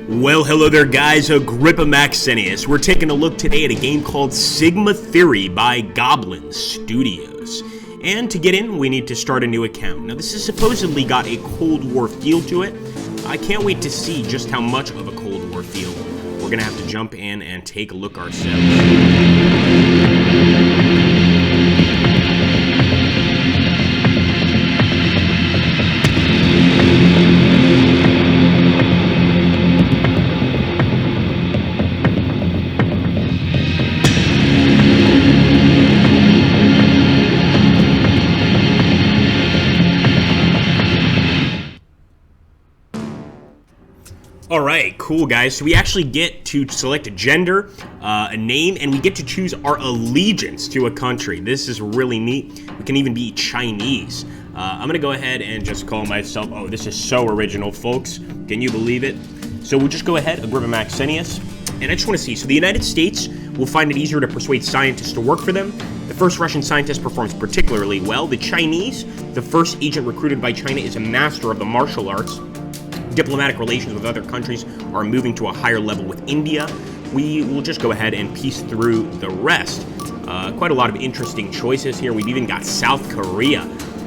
Well, hello there guys, Agrippa Maxenius. We're taking a look today at a game called Sigma Theory by Goblin Studios. And to get in, we need to start a new account. Now this has supposedly got a Cold War feel to it. I can't wait to see just how much of a Cold War feel. We're gonna have to jump in and take a look ourselves. Alright, cool guys. So we actually get to select a gender, a name, and we get to choose our allegiance to a country. This is really neat. We can even be Chinese. I'm gonna go ahead and just call myself, oh, this is so original, folks. Can you believe it? So we'll just go ahead, Agrippa Maxenius, and I just want to see. So the United States will find it easier to persuade scientists to work for them. The first Russian scientist performs particularly well. The Chinese, the first agent recruited by China, is a master of the martial arts. Diplomatic relations with other countries are moving to a higher level with India. We will just go ahead and piece through the rest. Quite a lot of interesting choices here. We've even got South Korea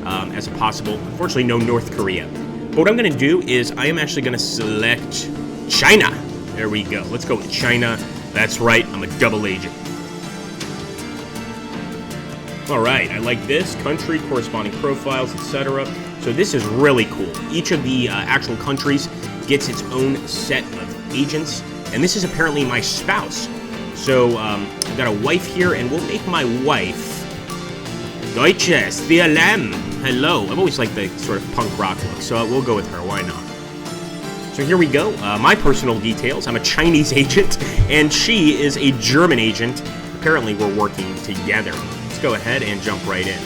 as a possible. Unfortunately, no North Korea. But what I'm going to do is I am actually going to select China. There we go. Let's go with China. That's right. I'm a double agent. All right. I like this. Country, corresponding profiles, etc. So this is really cool. Each of the actual countries gets its own set of agents, and this is apparently my spouse. So I've got a wife here, and we'll make my wife Deutsches, the Alarm. Hello. I've always liked the sort of punk rock look, so we'll go with her. Why not? So here we go. My personal details. I'm a Chinese agent, and she is a German agent. Apparently, we're working together. Let's go ahead and jump right in.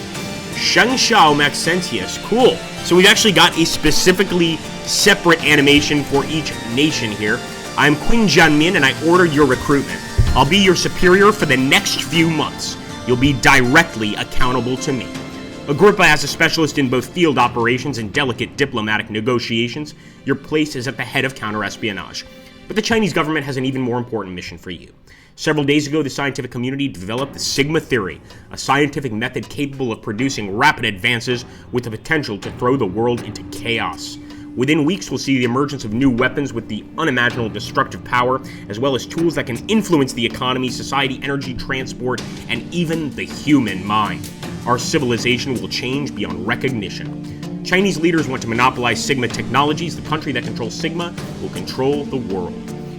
Shangshao Maxentius. Cool. So we've actually got a specifically separate animation for each nation here. I'm Queen Jianmin, and I ordered your recruitment. I'll be your superior for the next few months. You'll be directly accountable to me. Agrippa, as a specialist in both field operations and delicate diplomatic negotiations, your place is at the head of counter-espionage. But the Chinese government has an even more important mission for you. Several days ago, the scientific community developed the Sigma Theory, a scientific method capable of producing rapid advances with the potential to throw the world into chaos. Within weeks, we'll see the emergence of new weapons with the unimaginable destructive power, as well as tools that can influence the economy, society, energy, transport, and even the human mind. Our civilization will change beyond recognition. Chinese leaders want to monopolize Sigma technologies. The country that controls Sigma will control the world.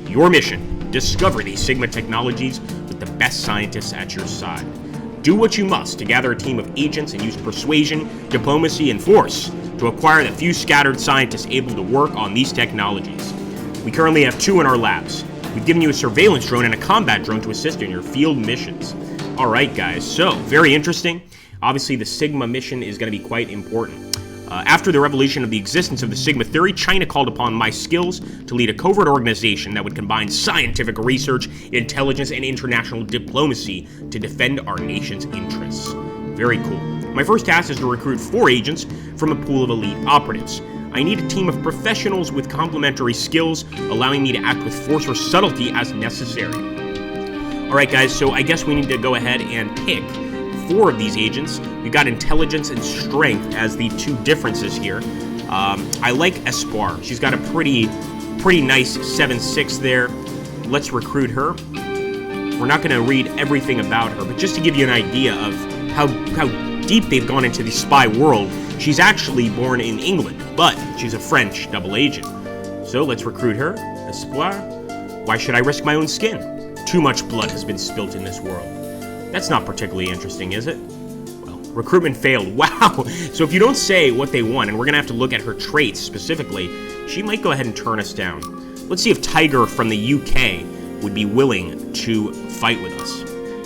Your mission: discover these Sigma technologies with the best scientists at your side. Do what you must to gather a team of agents and use persuasion, diplomacy, and force to acquire the few scattered scientists able to work on these technologies. We currently have 2 in our labs. We've given you a surveillance drone and a combat drone to assist in your field missions. Alright guys, so very interesting. Obviously the Sigma mission is going to be quite important. After the revelation of the existence of the Sigma Theory, China called upon my skills to lead a covert organization that would combine scientific research, intelligence, and international diplomacy to defend our nation's interests. Very cool. My first task is to recruit 4 agents from a pool of elite operatives. I need a team of professionals with complementary skills, allowing me to act with force or subtlety as necessary. Alright guys, so I guess we need to go ahead and pick 4 of these agents. We've got intelligence and strength as the 2 differences here. I like Espoir. She's got a pretty nice 7.6 there. Let's recruit her. We're not going to read everything about her, but just to give you an idea of how deep they've gone into the spy world, she's actually born in England, but she's a French double agent. So let's recruit her. Espoir. Why should I risk my own skin? Too much blood has been spilt in this world. That's not particularly interesting, is it? Well, recruitment failed. Wow! So if you don't say what they want, and we're gonna have to look at her traits specifically, she might go ahead and turn us down. Let's see if Tiger from the UK would be willing to fight with us.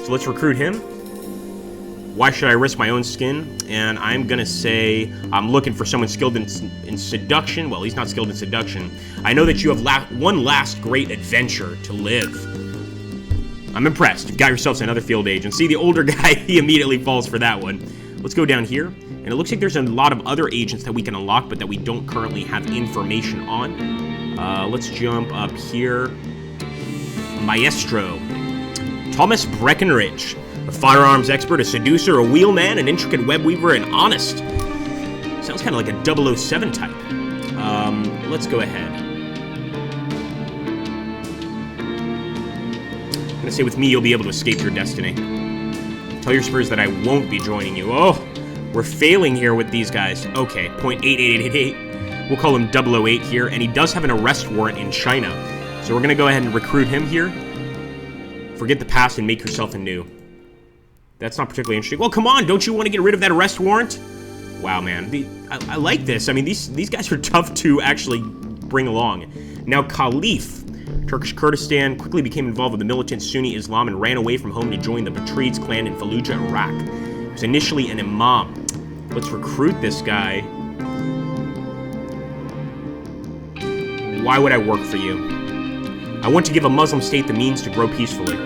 So let's recruit him. Why should I risk my own skin? And I'm gonna say I'm looking for someone skilled in seduction. Well, he's not skilled in seduction. I know that you have one last great adventure to live. I'm impressed. You've got yourselves another field agent. See, the older guy, he immediately falls for that one. Let's go down here. And it looks like there's a lot of other agents that we can unlock, but that we don't currently have information on. Let's jump up here. Maestro. Thomas Breckenridge. A firearms expert, a seducer, a wheelman, an intricate web weaver, and honest. Sounds kind of like a 007 type. Let's go ahead. I'm going to say with me, you'll be able to escape your destiny. Tell your superiors that I won't be joining you. Oh, we're failing here with these guys. Okay, .88888. We'll call him 008 here, and he does have an arrest warrant in China. So we're going to go ahead and recruit him here. Forget the past and make yourself anew. That's not particularly interesting. Well, come on, don't you want to get rid of that arrest warrant? Wow, man. I like this. I mean, these guys are tough to actually bring along. Now, Caliph. Turkish Kurdistan quickly became involved with the militant Sunni Islam and ran away from home to join the Batrides clan in Fallujah, Iraq. He was initially an imam. Let's recruit this guy. Why would I work for you? I want to give a Muslim state the means to grow peacefully.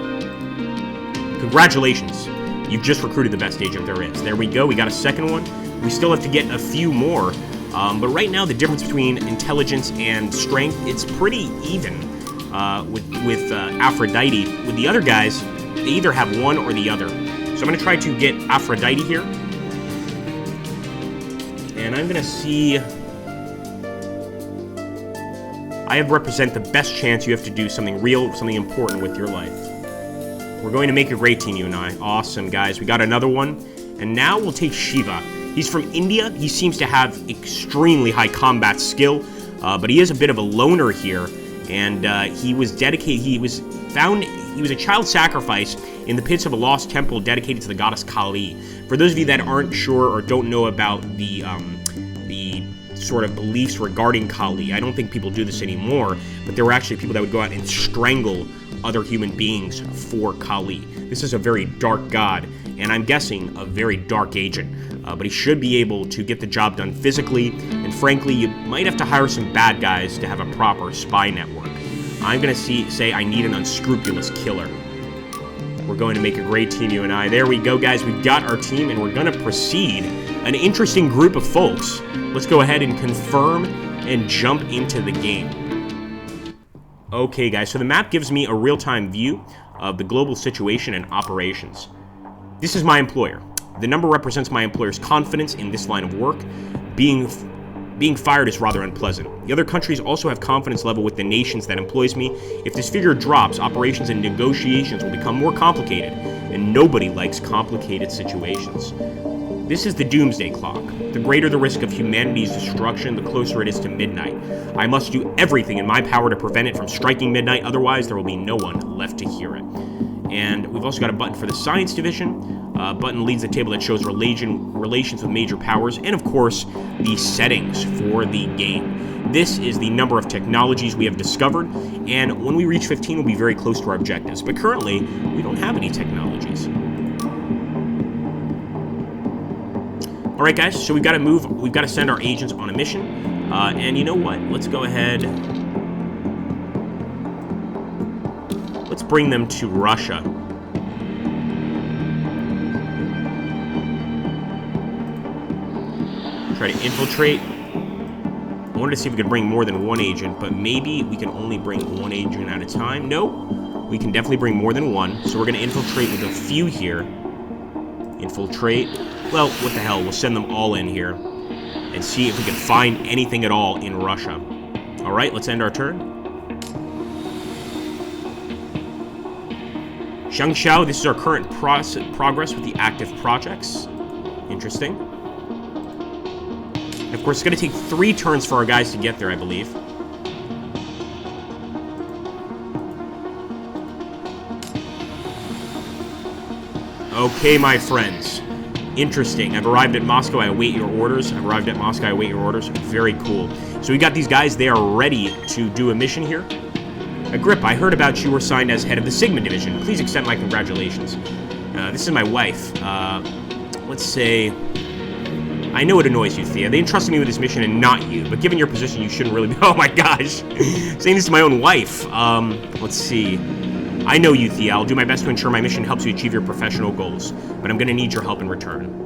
Congratulations. You've just recruited the best agent there is. There we go. We got a second one. We still have to get a few more. But right now, the difference between intelligence and strength, it's pretty even with Aphrodite. With the other guys, they either have one or the other. So I'm going to try to get Aphrodite here. And I'm going to see... I represent the best chance you have to do something real, something important with your life. We're going to make a great team, you and I. Awesome, guys. We got another one. And now we'll take Shiva. He's from India. He seems to have extremely high combat skill, but he is a bit of a loner here. And he was dedicated. He was a child sacrifice in the pits of a lost temple dedicated to the goddess Kali. For those of you that aren't sure or don't know about the sort of beliefs regarding Kali, I don't think people do this anymore, but there were actually people that would go out and strangle other human beings for Kali. This is a very dark god, and I'm guessing a very dark agent. But he should be able to get the job done physically, and frankly, you might have to hire some bad guys to have a proper spy network. I'm going to say I need an unscrupulous killer. We're going to make a great team, you and I. There we go, guys. We've got our team, and we're going to proceed. An interesting group of folks. Let's go ahead and confirm and jump into the game. Okay, guys, so the map gives me a real-time view of the global situation and operations. This is my employer. The number represents my employer's confidence in this line of work. Being fired is rather unpleasant. The other countries also have confidence level with the nations that employs me. If this figure drops, operations and negotiations will become more complicated, and nobody likes complicated situations. This is the doomsday clock. The greater the risk of humanity's destruction, the closer it is to midnight. I must do everything in my power to prevent it from striking midnight, otherwise there will be no one left to hear it. And we've also got a button for the science division. Button leads the table that shows relations with major powers, and of course, the settings for the game. This is the number of technologies we have discovered, and when we reach 15, we'll be very close to our objectives. But currently, we don't have any technologies. All right, guys, so we've got to move. We've got to send our agents on a mission. And you know what? Let's go ahead. Let's bring them to Russia. Try to infiltrate. I wanted to see if we could bring more than one agent, but maybe we can only bring one agent at a time. No, we can definitely bring more than one. So we're going to infiltrate with a few here. Infiltrate. Well, what the hell? We'll send them all in here and see if we can find anything at all in Russia. All right, let's end our turn. Shangxiao, this is our current progress with the active projects. Interesting. And of course, it's going to take 3 turns for our guys to get there, I believe. Okay, my friends. Interesting. I've arrived at Moscow. I await your orders. I've arrived at Moscow. I await your orders. Very cool. So we got these guys. They are ready to do a mission here. Agrippa, I heard about you were assigned as head of the Sigma division. Please accept my congratulations. This is my wife. Let's say... I know it annoys you, Thea. They entrusted me with this mission and not you, but given your position, you shouldn't really be... Oh my gosh! Saying this to my own wife. Let's see. I know you, Thea. I'll do my best to ensure my mission helps you achieve your professional goals, but I'm going to need your help in return.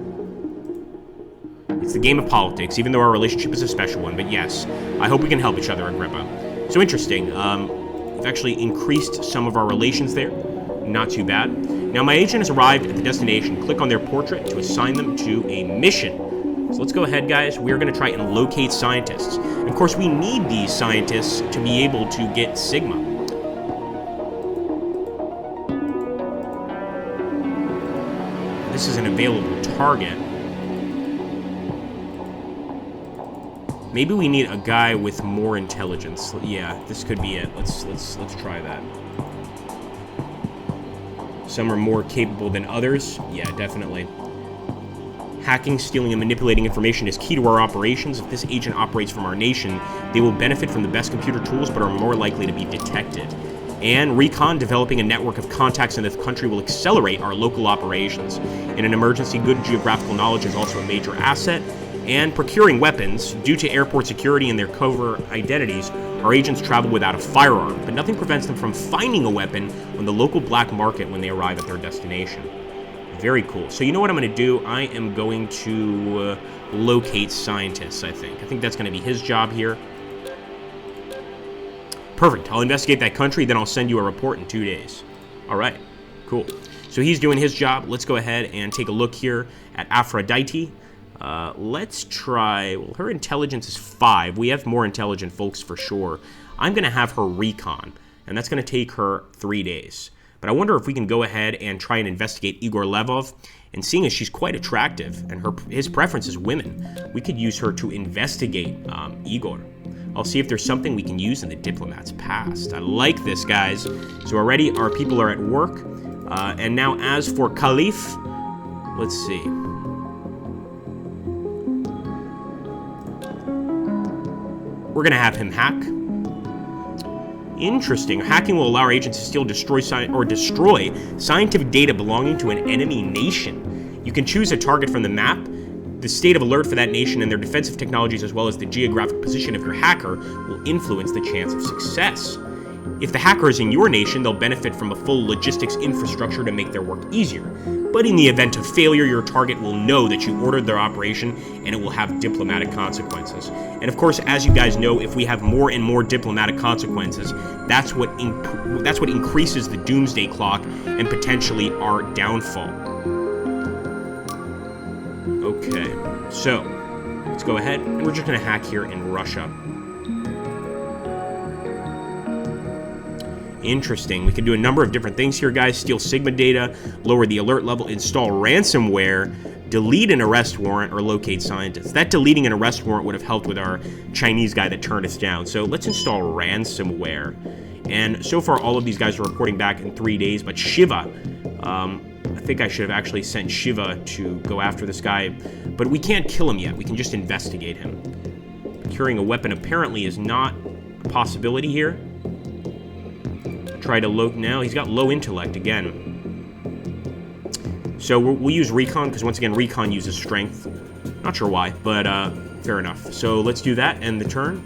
It's the game of politics, even though our relationship is a special one, but yes, I hope we can help each other, Agrippa. So interesting. We've actually increased some of our relations there. Not too bad. Now my agent has arrived at the destination. Click on their portrait to assign them to a mission. So let's go ahead, guys. We're going to try and locate scientists. And of course, we need these scientists to be able to get Sigma. This is an available target. Maybe we need a guy with more intelligence. Yeah, this could be it. Let's try that. Some are more capable than others. Yeah, definitely. Hacking, stealing, and manipulating information is key to our operations. If this agent operates from our nation, they will benefit from the best computer tools, but are more likely to be detected. And recon, developing a network of contacts in the country will accelerate our local operations. In an emergency, good geographical knowledge is also a major asset. And procuring weapons, due to airport security and their covert identities, our agents travel without a firearm, but nothing prevents them from finding a weapon on the local black market when they arrive at their destination. Very cool. So you know what I'm going to do? I am going to locate scientists, I think. I think that's going to be his job here. Perfect. I'll investigate that country, then I'll send you a report in 2 days. All right. Cool. So he's doing his job. Let's go ahead and take a look here at Aphrodite. Let's try... Well, her intelligence is 5. We have more intelligent folks for sure. I'm going to have her recon, and that's going to take her 3 days. But I wonder if we can go ahead and try and investigate Igor Levov. And seeing as she's quite attractive, and his preference is women, we could use her to investigate Igor. I'll see if there's something we can use in the diplomat's past. I like this, guys. So already our people are at work. And now as for Khalif, let's see. We're going to have him hack. Interesting. Hacking will allow our agents to steal, destroy scientific data belonging to an enemy nation. You can choose a target from the map, the state of alert for that nation, and their defensive technologies, as well as the geographic position of your hacker, will influence the chance of success. If the hacker is in your nation, they'll benefit from a full logistics infrastructure to make their work easier. But in the event of failure, your target will know that you ordered their operation, and it will have diplomatic consequences. And of course, as you guys know, if we have more and more diplomatic consequences, that's what increases the doomsday clock and potentially our downfall. Okay, so let's go ahead, and we're just going to hack here in Russia. Interesting. We can do a number of different things here, guys. Steal Sigma data, lower the alert level, install ransomware, delete an arrest warrant, or locate scientists. That deleting an arrest warrant would have helped with our Chinese guy that turned us down. So let's install ransomware. And so far, all of these guys are reporting back in 3 days. But Shiva, I think I should have actually sent Shiva to go after this guy. But we can't kill him yet. We can just investigate him. Procuring a weapon apparently is not a possibility here. Try to now he's got low intellect again, so we'll use recon because once again recon uses strength. Not sure why, but fair enough. So let's do that, end the turn.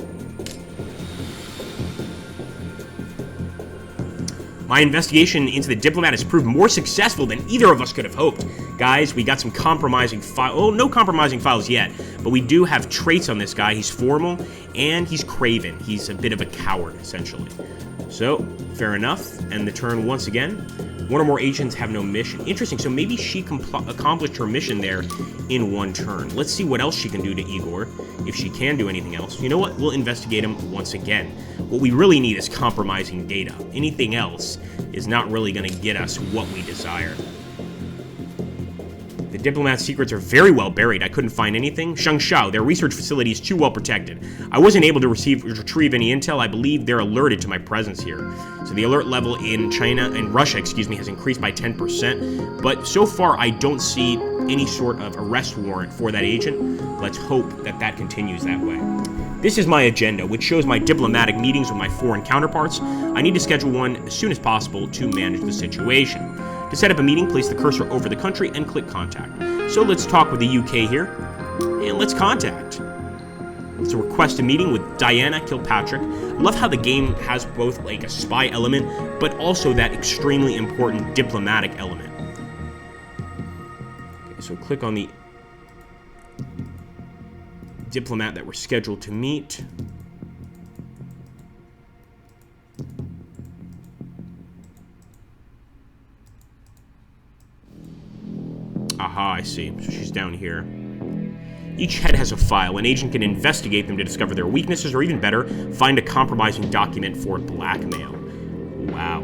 My investigation into the diplomat has proved more successful than either of us could have hoped. Guys, we got some compromising files. Oh, no compromising files yet, but we do have traits on this guy. He's formal and he's craven. He's a bit of a coward, essentially. So, fair enough. End the turn once again. One or more agents have no mission. Interesting. So maybe she accomplished her mission there in 1 turn. Let's see what else she can do to Igor, if she can do anything else. You know what? We'll investigate him once again. What we really need is compromising data. Anything else is not really going to get us what we desire. The diplomat's secrets are very well buried. I couldn't find anything. Shangshao, their research facility is too well protected. I wasn't able to retrieve any intel. I believe they're alerted to my presence here. So the alert level in Russia, has increased by 10%. But so far, I don't see any sort of arrest warrant for that agent. Let's hope that that continues that way. This is my agenda, which shows my diplomatic meetings with my foreign counterparts. I need to schedule one as soon as possible to manage the situation. To set up a meeting, place the cursor over the country and click contact. So let's talk with the UK here, and let's contact. Let's request a meeting with Diana Kilpatrick. I love how the game has both like a spy element, but also that extremely important diplomatic element. Okay, so click on the diplomat that we're scheduled to meet. Aha, I see. So she's down here. Each head has a file. An agent can investigate them to discover their weaknesses, or even better, find a compromising document for blackmail. Wow.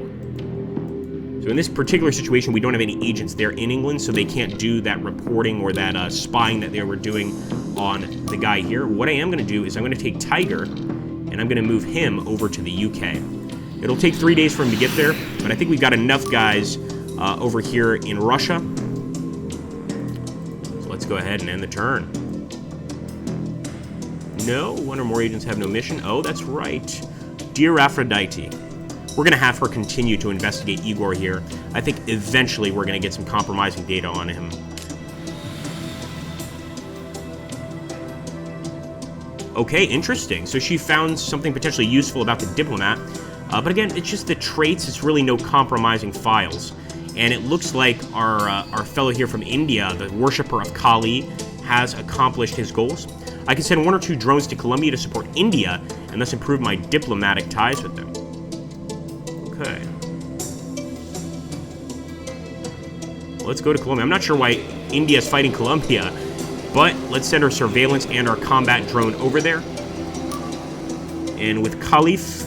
So in this particular situation, we don't have any agents there in England, so they can't do that reporting or that spying that they were doing on the guy here. What I am going to do is I'm going to take Tiger, and I'm going to move him over to the UK. It'll take 3 days for him to get there, but I think we've got enough guys over here in Russia. So let's go ahead and end the turn. No, one or more agents have no mission. Oh, that's right. Dear Aphrodite. We're going to have her continue to investigate Igor here. I think eventually we're going to get some compromising data on him. Okay, interesting. So she found something potentially useful about the diplomat. But again, it's just the traits. It's really no compromising files. And it looks like our fellow here from India, the worshipper of Kali, has accomplished his goals. I can send 1 or 2 drones to Colombia to support India and thus improve my diplomatic ties with them. Okay. Well, let's go to Colombia. I'm not sure why India is fighting Colombia, but let's send our surveillance and our combat drone over there. And with Caliph,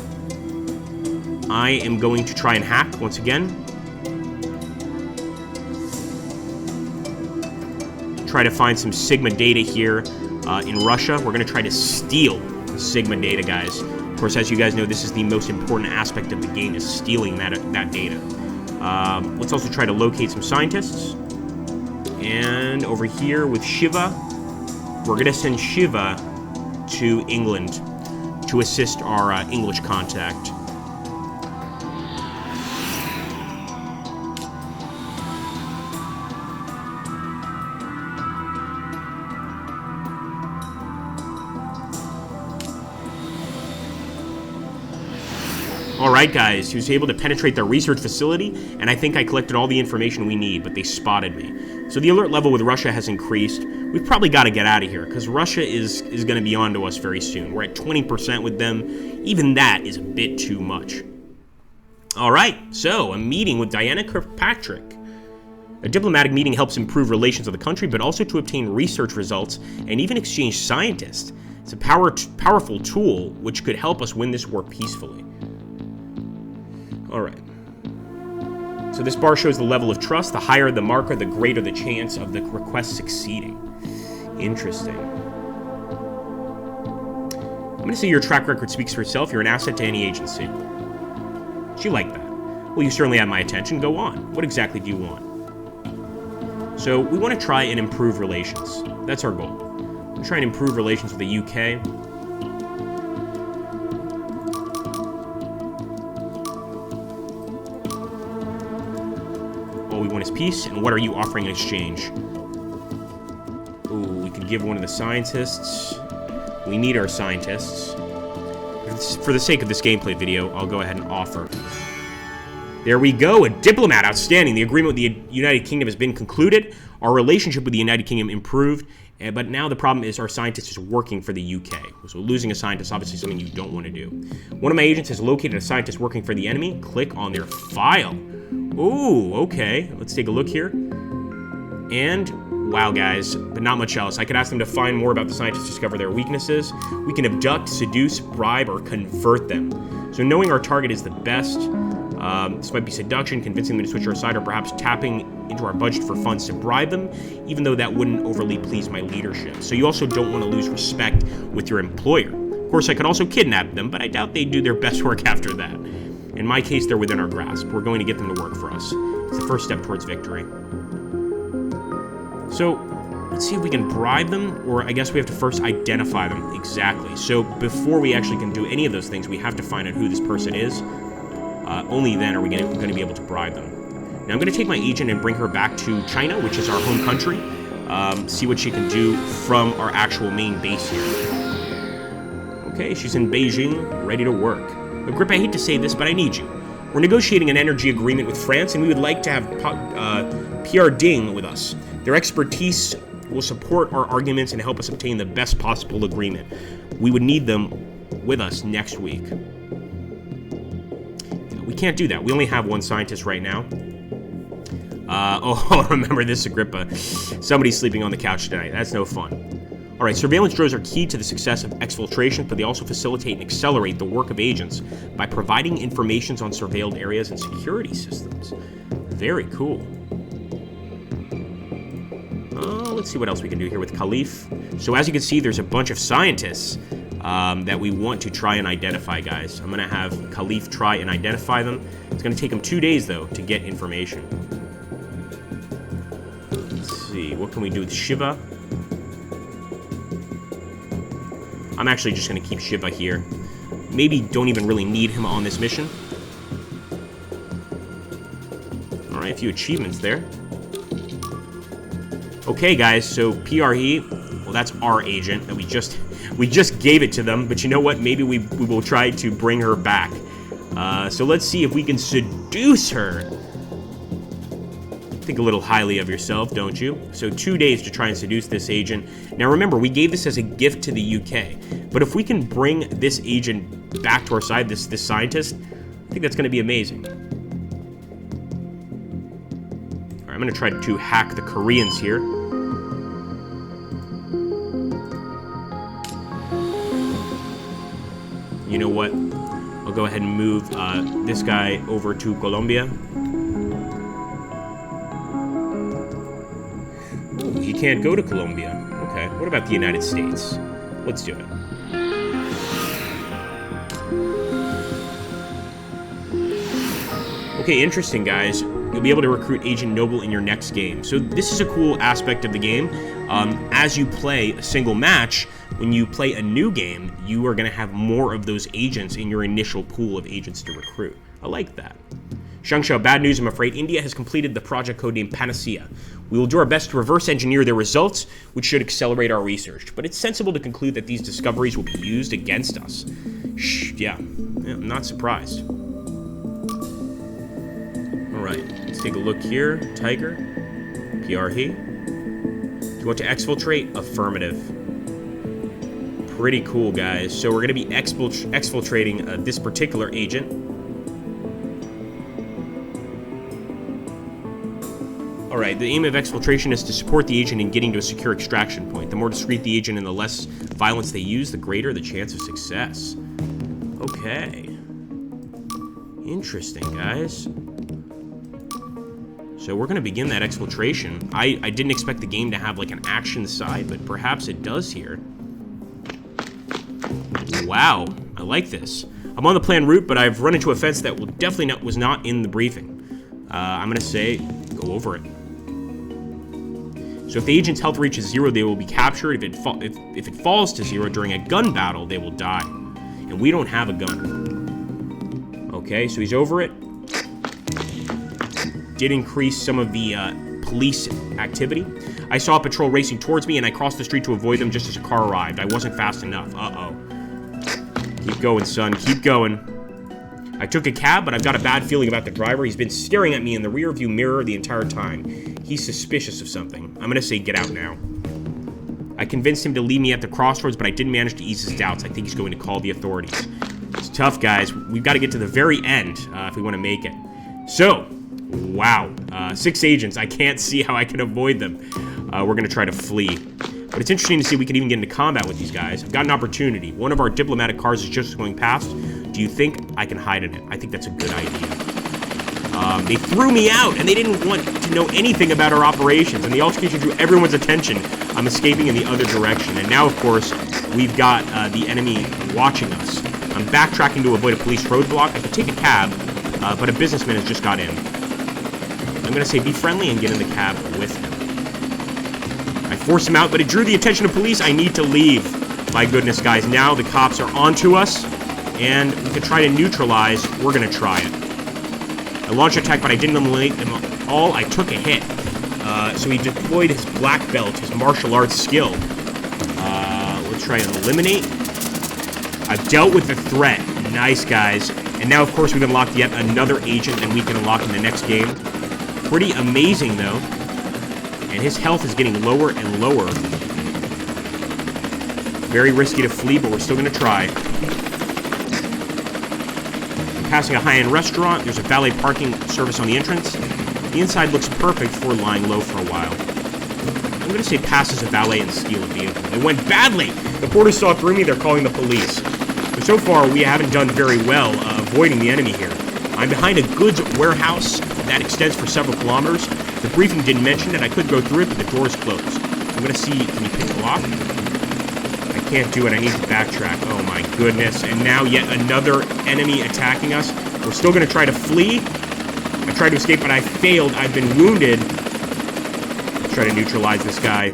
I am going to try and hack once again. Try to find some Sigma data here in Russia. We're going to try to steal the Sigma data, guys. Of course, as you guys know, this is the most important aspect of the game, is stealing that data. Let's also try to locate some scientists. And over here with Shiva, we're going to send Shiva to England to assist our English contact. Alright guys, he was able to penetrate their research facility, and I think I collected all the information we need, but they spotted me. So the alert level with Russia has increased. We've probably got to get out of here, because Russia is going to be on to us very soon. We're at 20% with them. Even that is a bit too much. Alright, so a meeting with Diana Kirkpatrick. A diplomatic meeting helps improve relations of the country, but also to obtain research results and even exchange scientists. It's a powerful tool which could help us win this war peacefully. Alright. So this bar shows the level of trust. The higher the marker, the greater the chance of the request succeeding. Interesting. I'm going to say your track record speaks for itself. You're an asset to any agency. She liked that. Well, you certainly have my attention. Go on. What exactly do you want? So we want to try and improve relations. That's our goal. We're trying to improve relations with the UK. All we want is peace, and what are you offering in exchange? Ooh, we could give one of the scientists. We need our scientists. For the sake of this gameplay video, I'll go ahead and offer. There we go, a diplomat, outstanding. The agreement with the United Kingdom has been concluded. Our relationship with the United Kingdom improved, but now the problem is our scientist is working for the UK. So losing a scientist is obviously something you don't want to do. One of my agents has located a scientist working for the enemy. Click on their file. Ooh, okay. Let's take a look here. And, wow, guys, but not much else. I could ask them to find more about the scientists, discover their weaknesses. We can abduct, seduce, bribe, or convert them. So knowing our target is the best. This might be seduction, convincing them to switch our side, or perhaps tapping into our budget for funds to bribe them, even though that wouldn't overly please my leadership. So you also don't want to lose respect with your employer. Of course, I could also kidnap them, but I doubt they'd do their best work after that. In my case, they're within our grasp. We're going to get them to work for us. It's the first step towards victory. So, let's see if we can bribe them, or I guess we have to first identify them. Exactly. So, before we actually can do any of those things, we have to find out who this person is. Only then are we going to be able to bribe them. Now, I'm going to take my agent and bring her back to China, which is our home country. See what she can do from our actual main base here. Okay, she's in Beijing, ready to work. Agrippa, I hate to say this, but I need you. We're negotiating an energy agreement with France, and we would like to have Pierre Ding with us. Their expertise will support our arguments and help us obtain the best possible agreement. We would need them with us next week. We can't do that. We only have one scientist right now. Oh, remember this, Agrippa. Somebody's sleeping on the couch tonight. That's no fun. All right, surveillance drones are key to the success of exfiltration, but they also facilitate and accelerate the work of agents by providing information on surveilled areas and security systems. Very cool. Let's see what else we can do here with Khalif. So as you can see, there's a bunch of scientists that we want to try and identify, guys. I'm going to have Khalif try and identify them. It's going to take him 2 days, though, to get information. Let's see. What can we do with Shiva? I'm actually just going to keep Shiva here. Maybe don't even really need him on this mission. All right, a few achievements there. Okay, guys, so PRE, well, that's our agent that we just gave it to them, but you know what? Maybe we will try to bring her back. So let's see if we can seduce her. Think a little highly of yourself, don't you? So 2 days to try and seduce this agent. Now remember, we gave this as a gift to the UK, but if we can bring this agent back to our side, this scientist, I think that's going to be amazing. All right, I'm going to try to hack the Koreans here. You know what? I'll go ahead and move this guy over to Colombia. Ooh, he can't go to Colombia. Okay, what about the United States? Let's do it. Okay, interesting, guys. You'll be able to recruit Agent Noble in your next game. So this is a cool aspect of the game. As you play a single match, when you play a new game, you are going to have more of those agents in your initial pool of agents to recruit. I like that. Shangshao, bad news, I'm afraid. India has completed the project codenamed Panacea. We will do our best to reverse engineer their results, which should accelerate our research. But it's sensible to conclude that these discoveries will be used against us. Yeah, I'm not surprised. All right, let's take a look here. Tiger, PRE. Do you want to exfiltrate? Affirmative. Pretty cool, guys. So we're going to be exfiltrating this particular agent. Alright, the aim of exfiltration is to support the agent in getting to a secure extraction point. The more discreet the agent and the less violence they use, the greater the chance of success. Okay. Interesting, guys. So we're going to begin that exfiltration. I didn't expect the game to have like an action side, but perhaps it does here. Wow, I like this. I'm on the planned route, but I've run into a fence that was not in the briefing. I'm going to say, go over it. So if the agent's health reaches 0, they will be captured. If it falls to 0 during a gun battle, they will die. And we don't have a gun. Okay, so he's over it. Did increase some of the police activity. I saw a patrol racing towards me, and I crossed the street to avoid them just as a car arrived. I wasn't fast enough. Uh-oh. Keep going, son. Keep going. I took a cab, but I've got a bad feeling about the driver. He's been staring at me in the rearview mirror the entire time. He's suspicious of something. I'm going to say get out now. I convinced him to leave me at the crossroads, but I didn't manage to ease his doubts. I think he's going to call the authorities. It's tough, guys. We've got to get to the very end if we want to make it. So, wow. 6 agents. I can't see how I can avoid them. We're going to try to flee. But it's interesting to see if we can even get into combat with these guys. I've got an opportunity. One of our diplomatic cars is just going past. Do you think I can hide in it? I think that's a good idea. They threw me out, and they didn't want to know anything about our operations, and the altercation drew everyone's attention. I'm escaping in the other direction, and now, of course, we've got the enemy watching us. I'm backtracking to avoid a police roadblock. I could take a cab, but a businessman has just got in. I'm going to say be friendly and get in the cab with him. I force him out, but it drew the attention of police. I need to leave. My goodness, guys, now the cops are onto us, and we could try to neutralize. We're going to try it. I launched an attack, but I didn't eliminate them all. I took a hit. So he deployed his black belt, his martial arts skill. Let's try and eliminate. I've dealt with the threat. Nice, guys. And now, of course, we've unlocked yet another agent that we can unlock in the next game. Pretty amazing, though. And his health is getting lower and lower. Very risky to flee, but we're still going to try. Passing a high-end restaurant. There's a valet parking service on the entrance. The inside looks perfect for lying low for a while. I'm going to say pass as a valet and steal a vehicle. It went badly. The porters saw through me. They're calling the police. But so far, we haven't done very well avoiding the enemy here. I'm behind a goods warehouse that extends for several kilometers. The briefing didn't mention that I could go through it, but the door's closed. I'm going to see, can you pick the lock? I can't do it. I need to backtrack. Oh my goodness. And now yet another enemy attacking us. We're still going to try to flee. I tried to escape, but I failed. I've been wounded. Let's try to neutralize this guy.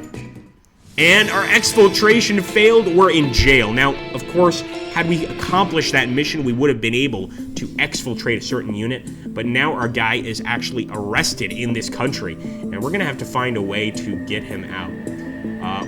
And our exfiltration failed. We're in jail. Now, of course, had we accomplished that mission, we would have been able to exfiltrate a certain unit. But now our guy is actually arrested in this country. And we're going to have to find a way to get him out.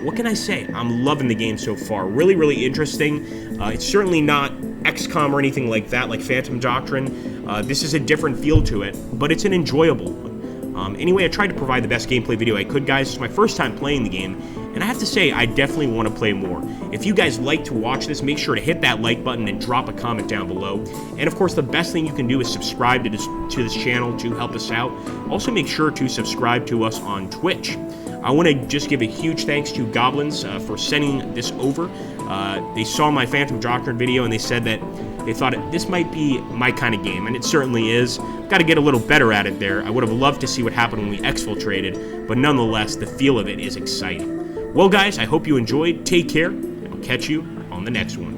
What can I say? I'm loving the game so far. Really, really interesting. It's certainly not XCOM or anything like that, like Phantom Doctrine. This is a different feel to it, but it's an enjoyable one. Anyway, I tried to provide the best gameplay video I could, guys. It's my first time playing the game, and I have to say, I definitely want to play more. If you guys like to watch this, make sure to hit that like button and drop a comment down below. And of course, the best thing you can do is subscribe to this channel to help us out. Also, make sure to subscribe to us on Twitch. I want to just give a huge thanks to Goblins for sending this over. They saw my Phantom Doctrine video and they said that they thought this might be my kind of game, and it certainly is. Got to get a little better at it there. I would have loved to see what happened when we exfiltrated, but nonetheless, the feel of it is exciting. Well, guys, I hope you enjoyed. Take care, and I'll catch you on the next one.